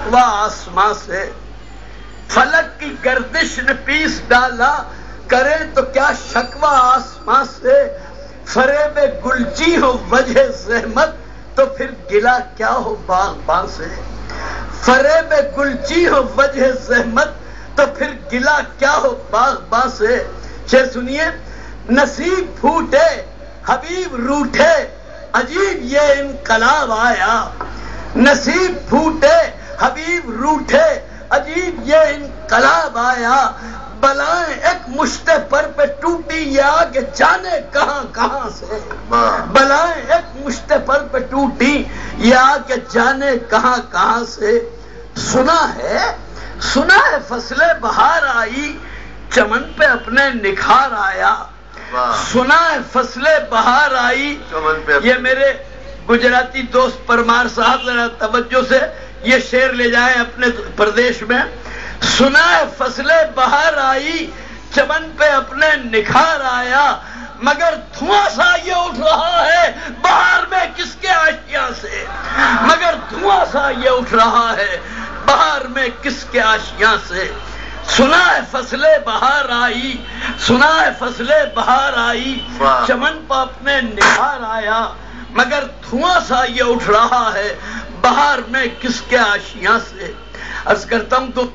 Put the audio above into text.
شکوہ آسماں سے، فلک کی گردش نے پیس ڈالا، کرے تو کیا شکوہ آسماں سے، فریب گلچی ہو وجہ زحمت تو پھر گلہ کیا ہو باغباں سے، فریب گلچی ہو وجہ زحمت تو پھر گلہ کیا ہو باغباں سے۔ شعر سنیے، نصیب پھوٹے حبیب روٹھے عجیب یہ انقلاب آیا، نصیب پھوٹے حبیب روٹھے عجیب یہ انقلاب آیا، بلائیں ایک مشت پر پہ ٹوٹی یہ آگ جانے کہاں کہاں سے، بلائیں ایک مشت پر پہ ٹوٹی یہ آگ جانے کہاں کہاں سے۔ سنا ہے فصل بہار آئی، چمن پہ اپنے نکھار آیا، سنا ہے فصل بہار آئی، یہ میرے گجراتی دوست پرمار صاحب ذرا توجہ سے یہ شعر لے جائیں اپنے پردیش میں۔ سنا ہے فصل بہار آئی، چمن پہ اپنے نکھار آیا، مگر دھواں سا یہ اٹھ رہا ہے بہار میں کس کے آشیاں سے، مگر دھواں سا یہ اٹھ رہا ہے بہار میں کس کے آشیاں سے۔ سنا ہے فصل بہار آئی، سنا ہے فصل بہار آئی، چمن پہ اپنے نکھار آیا، مگر دھواں سا یہ اٹھ رہا ہے بہار میں کس کے آشیاں سے۔ عرض کرتا ہوں تو